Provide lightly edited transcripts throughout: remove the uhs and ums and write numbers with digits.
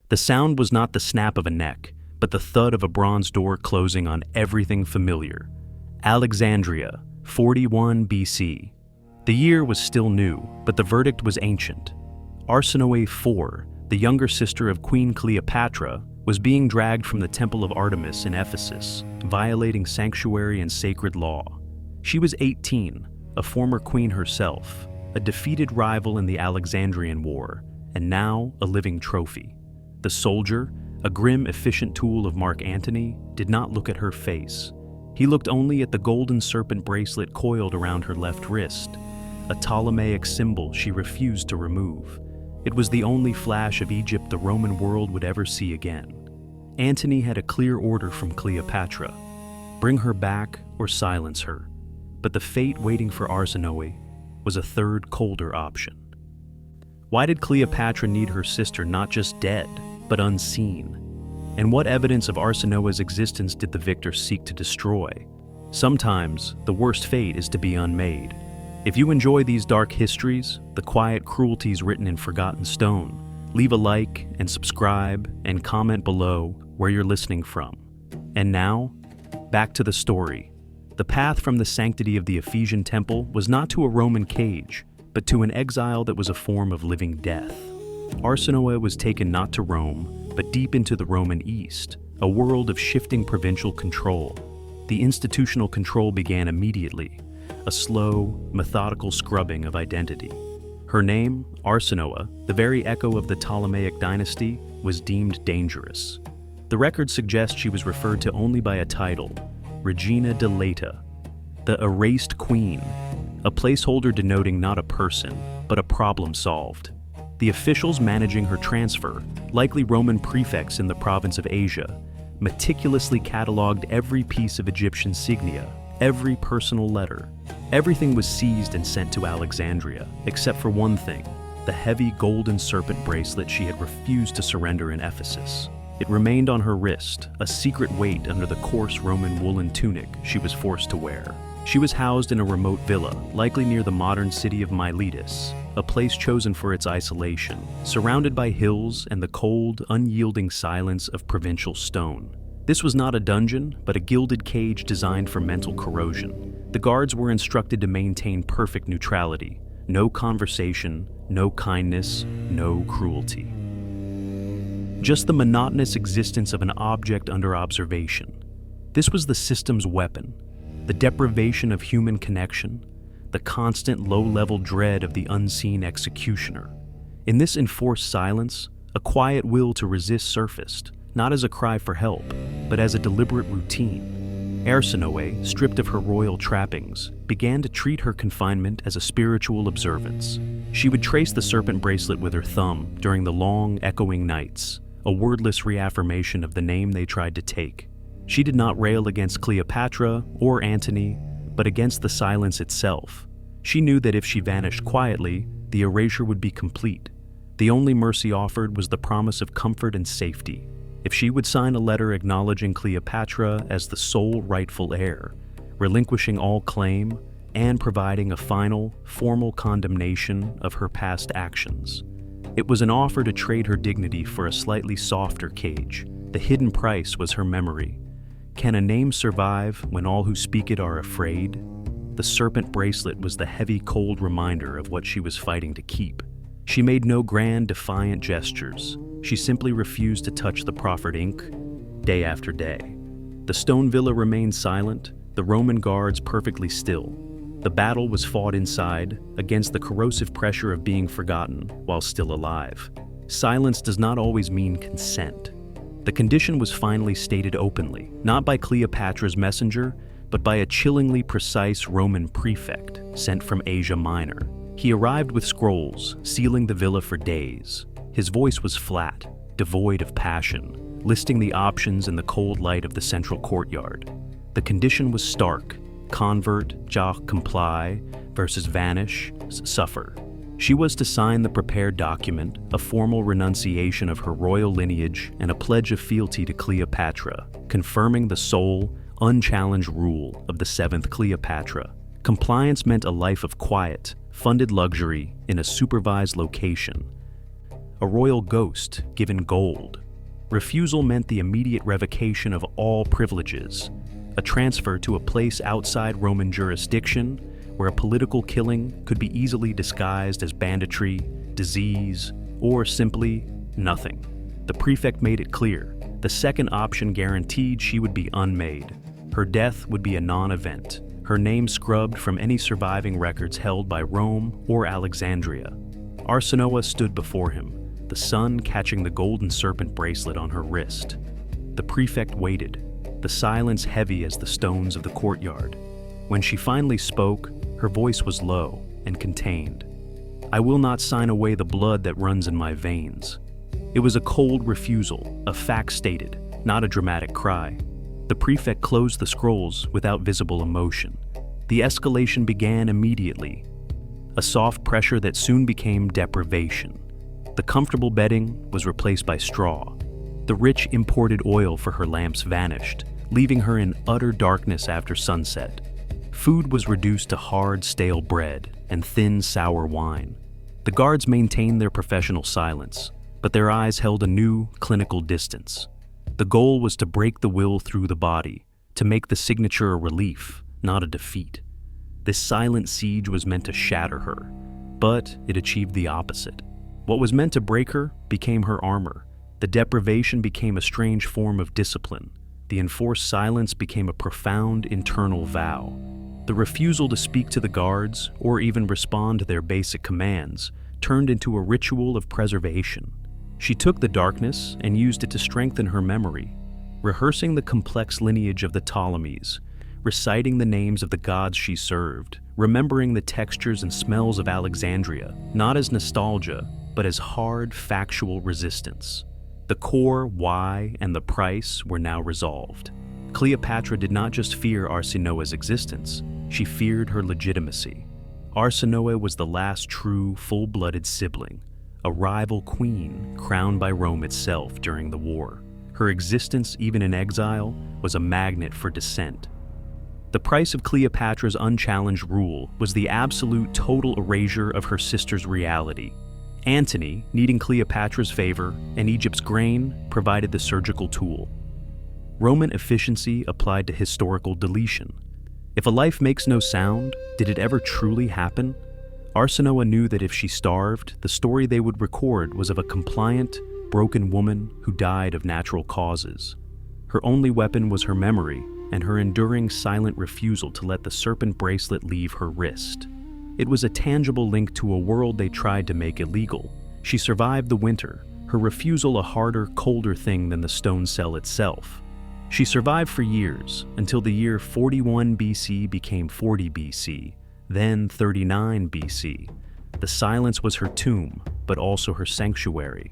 The sound was not the snap of a neck, but the thud of a bronze door closing on everything familiar. Alexandria, 41 BC. The year was still new, but the verdict was ancient. Arsinoë IV, the younger sister of Queen Cleopatra, was being dragged from the Temple of Artemis in Ephesus, violating sanctuary and sacred law. She was 18, a former queen herself, a defeated rival in the Alexandrian War, and now a living trophy. The soldier, a grim, efficient tool of Mark Antony, did not look at her face. He looked only at the golden serpent bracelet coiled around her left wrist, a Ptolemaic symbol she refused to remove. It was the only flash of Egypt the Roman world would ever see again. Antony had a clear order from Cleopatra: bring her back or silence her. But the fate waiting for Arsinoë was a third, colder option. Why did Cleopatra need her sister not just dead, but unseen? And what evidence of Arsinoë's existence did the victor seek to destroy? Sometimes, the worst fate is to be unmade. If you enjoy these dark histories, the quiet cruelties written in forgotten stone, leave a like and subscribe and comment below where you're listening from. And now, back to the story. The path from the sanctity of the Ephesian temple was not to a Roman cage, but to an exile that was a form of living death. Arsinoë was taken not to Rome, but deep into the Roman East, a world of shifting provincial control. The institutional control began immediately, a slow, methodical scrubbing of identity. Her name, Arsinoë, the very echo of the Ptolemaic dynasty, was deemed dangerous. The records suggest she was referred to only by a title, Regina Deleta, the erased queen, a placeholder denoting not a person, but a problem solved. The officials managing her transfer, likely Roman prefects in the province of Asia, meticulously cataloged every piece of Egyptian signia, every personal letter. Everything was seized and sent to Alexandria, except for one thing: the heavy golden serpent bracelet she had refused to surrender in Ephesus. It remained on her wrist, a secret weight under the coarse Roman woolen tunic she was forced to wear. She was housed in a remote villa, likely near the modern city of Miletus, a place chosen for its isolation, surrounded by hills and the cold, unyielding silence of provincial stone. This was not a dungeon, but a gilded cage designed for mental corrosion. The guards were instructed to maintain perfect neutrality: no conversation, no kindness, no cruelty. Just the monotonous existence of an object under observation. This was the system's weapon: the deprivation of human connection, the constant low-level dread of the unseen executioner. In this enforced silence, a quiet will to resist surfaced, not as a cry for help, but as a deliberate routine. Arsinoë, stripped of her royal trappings, began to treat her confinement as a spiritual observance. She would trace the serpent bracelet with her thumb during the long, echoing nights, a wordless reaffirmation of the name they tried to take. She did not rail against Cleopatra or Antony, but against the silence itself. She knew that if she vanished quietly, the erasure would be complete. The only mercy offered was the promise of comfort and safety. If she would sign a letter acknowledging Cleopatra as the sole rightful heir, relinquishing all claim, and providing a final, formal condemnation of her past actions. It was an offer to trade her dignity for a slightly softer cage. The hidden price was her memory. Can a name survive when all who speak it are afraid? The serpent bracelet was the heavy, cold reminder of what she was fighting to keep. She made no grand, defiant gestures. She simply refused to touch the proffered ink, day after day. The stone villa remained silent, the Roman guards perfectly still. The battle was fought inside, against the corrosive pressure of being forgotten while still alive. Silence does not always mean consent. The condition was finally stated openly, not by Cleopatra's messenger, but by a chillingly precise Roman prefect sent from Asia Minor. He arrived with scrolls, sealing the villa for days. His voice was flat, devoid of passion, listing the options in the cold light of the central courtyard. The condition was stark: convert, comply, versus vanish, suffer. She was to sign the prepared document, a formal renunciation of her royal lineage and a pledge of fealty to Cleopatra, confirming the sole, unchallenged rule of the seventh Cleopatra. Compliance meant a life of quiet, funded luxury in a supervised location. a royal ghost given gold. Refusal meant the immediate revocation of all privileges, a transfer to a place outside Roman jurisdiction where a political killing could be easily disguised as banditry, disease, or simply nothing. The prefect made it clear. The second option guaranteed she would be unmade. Her death would be a non-event, her name scrubbed from any surviving records held by Rome or Alexandria. Arsinoë stood before him, the sun catching the golden serpent bracelet on her wrist. The prefect waited, the silence heavy as the stones of the courtyard. When she finally spoke, her voice was low and contained. "I will not sign away the blood that runs in my veins." It was a cold refusal, a fact stated, not a dramatic cry. The prefect closed the scrolls without visible emotion. The escalation began immediately, a soft pressure that soon became deprivation. The comfortable bedding was replaced by straw. The rich imported oil for her lamps vanished, leaving her in utter darkness after sunset. Food was reduced to hard, stale bread and thin, sour wine. The guards maintained their professional silence, but their eyes held a new, clinical distance. The goal was to break the will through the body, to make the signature a relief, not a defeat. This silent siege was meant to shatter her, but it achieved the opposite. What was meant to break her became her armor. The deprivation became a strange form of discipline. The enforced silence became a profound internal vow. The refusal to speak to the guards, or even respond to their basic commands, turned into a ritual of preservation. She took the darkness and used it to strengthen her memory, rehearsing the complex lineage of the Ptolemies, reciting the names of the gods she served, remembering the textures and smells of Alexandria, not as nostalgia, but as hard, factual resistance. The core why and the price were now resolved. Cleopatra did not just fear Arsinoë's existence, she feared her legitimacy. Arsinoë was the last true, full-blooded sibling, a rival queen crowned by Rome itself during the war. Her existence, even in exile, was a magnet for dissent. The price of Cleopatra's unchallenged rule was the absolute total erasure of her sister's reality. Antony, needing Cleopatra's favor, and Egypt's grain provided the surgical tool. Roman efficiency applied to historical deletion. If a life makes no sound, did it ever truly happen? Arsinoë knew that if she starved, the story they would record was of a compliant, broken woman who died of natural causes. Her only weapon was her memory and her enduring silent refusal to let the serpent bracelet leave her wrist. It was a tangible link to a world they tried to make illegal. She survived the winter, her refusal a harder, colder thing than the stone cell itself. She survived for years, until the year 41 BC became 40 BC, then 39 BC. The silence was her tomb, but also her sanctuary.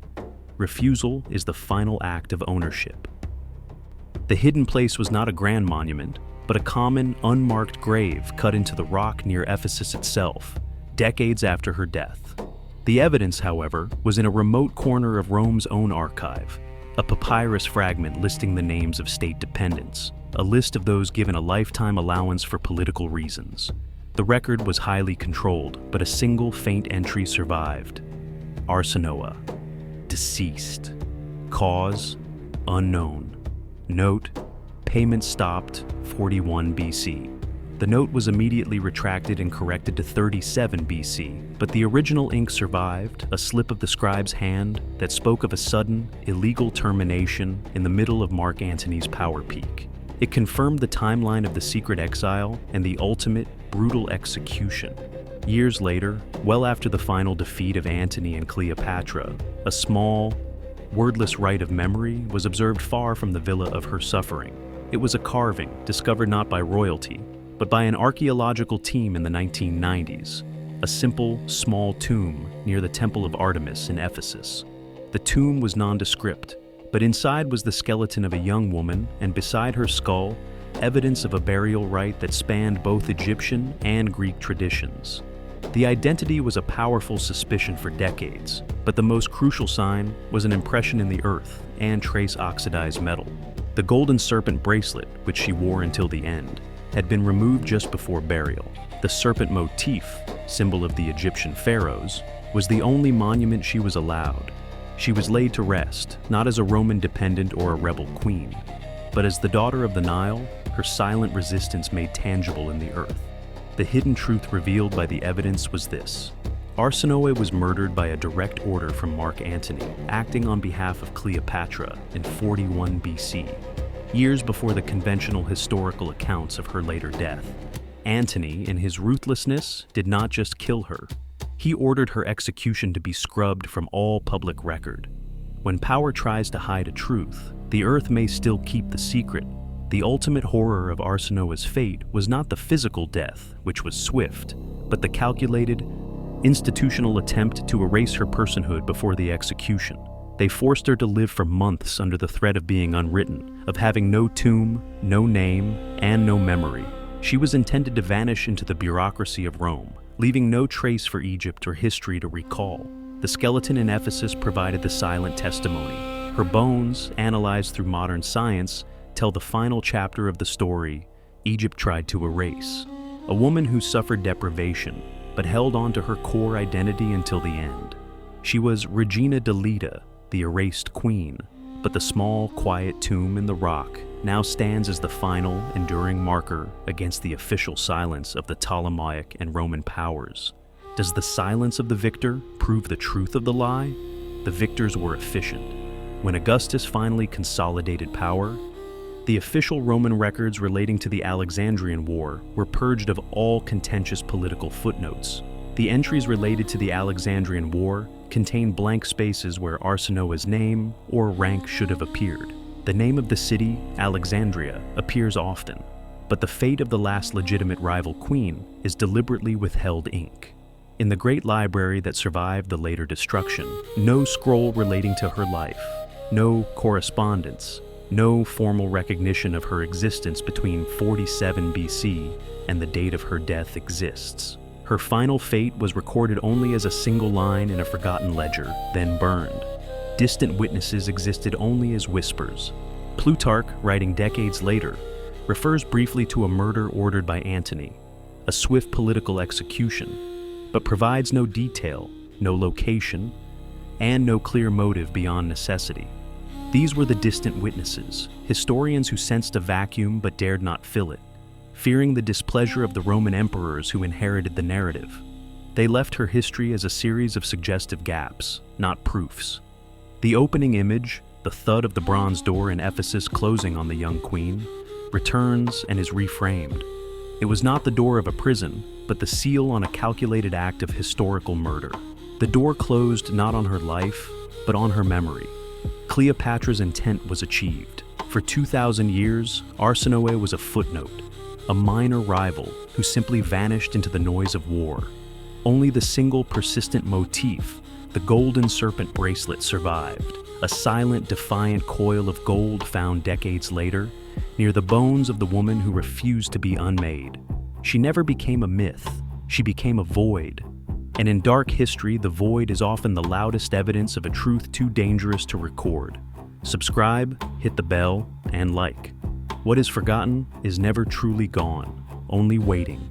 Refusal is the final act of ownership. The hidden place was not a grand monument, but a common, unmarked grave cut into the rock near Ephesus itself, decades after her death. The evidence, however, was in a remote corner of Rome's own archive, a papyrus fragment listing the names of state dependents, a list of those given a lifetime allowance for political reasons. The record was highly controlled, but a single faint entry survived. Arsinoë, deceased. Cause, unknown. Note, payment stopped, 41 BC. The note was immediately retracted and corrected to 37 BC, but the original ink survived, a slip of the scribe's hand that spoke of a sudden, illegal termination in the middle of Mark Antony's power peak. It confirmed the timeline of the secret exile and the ultimate, brutal execution. Years later, well after the final defeat of Antony and Cleopatra, a small, wordless rite of memory was observed far from the villa of her suffering. It was a carving discovered not by royalty, but by an archaeological team in the 1990s, a simple, small tomb near the Temple of Artemis in Ephesus. The tomb was nondescript, but inside was the skeleton of a young woman, and beside her skull, evidence of a burial rite that spanned both Egyptian and Greek traditions. The identity was a powerful suspicion for decades, but the most crucial sign was an impression in the earth and trace oxidized metal. The golden serpent bracelet, which she wore until the end, had been removed just before burial. The serpent motif, symbol of the Egyptian pharaohs, was the only monument she was allowed. She was laid to rest, not as a Roman dependent or a rebel queen, but as the daughter of the Nile, her silent resistance made tangible in the earth. The hidden truth revealed by the evidence was this. Arsinoë was murdered by a direct order from Mark Antony, acting on behalf of Cleopatra in 41 BC, years before the conventional historical accounts of her later death. Antony, in his ruthlessness, did not just kill her. He ordered her execution to be scrubbed from all public record. When power tries to hide a truth, the earth may still keep the secret. The ultimate horror of Arsinoë's fate was not the physical death, which was swift, but the calculated, institutional attempt to erase her personhood before the execution. They forced her to live for months under the threat of being unwritten, of having no tomb, no name, and no memory. She was intended to vanish into the bureaucracy of Rome, leaving no trace for Egypt or history to recall. The skeleton in Ephesus provided the silent testimony. Her bones, analyzed through modern science, tell the final chapter of the story Egypt tried to erase. A woman who suffered deprivation, but held on to her core identity until the end. She was Regina Deleta, the erased queen, but the small, quiet tomb in the rock now stands as the final, enduring marker against the official silence of the Ptolemaic and Roman powers. Does the silence of the victor prove the truth of the lie? The victors were efficient. When Augustus finally consolidated power, the official Roman records relating to the Alexandrian War were purged of all contentious political footnotes. The entries related to the Alexandrian War contain blank spaces where Arsinoë's name or rank should have appeared. The name of the city, Alexandria, appears often, but the fate of the last legitimate rival queen is deliberately withheld ink. In the great library that survived the later destruction, no scroll relating to her life, no correspondence, no formal recognition of her existence between 47 BC and the date of her death exists. Her final fate was recorded only as a single line in a forgotten ledger, then burned. Distant witnesses existed only as whispers. Plutarch, writing decades later, refers briefly to a murder ordered by Antony, a swift political execution, but provides no detail, no location, and no clear motive beyond necessity. These were the distant witnesses, historians who sensed a vacuum but dared not fill it, fearing the displeasure of the Roman emperors who inherited the narrative. They left her history as a series of suggestive gaps, not proofs. The opening image, the thud of the bronze door in Ephesus closing on the young queen, returns and is reframed. It was not the door of a prison, but the seal on a calculated act of historical murder. The door closed not on her life, but on her memory. Cleopatra's intent was achieved. For 2,000 years, Arsinoë was a footnote, a minor rival who simply vanished into the noise of war. Only the single persistent motif, the golden serpent bracelet, survived, a silent, defiant coil of gold found decades later, near the bones of the woman who refused to be unmade. She never became a myth, she became a void. And in dark history, the void is often the loudest evidence of a truth too dangerous to record. Subscribe, hit the bell, and like. What is forgotten is never truly gone, only waiting.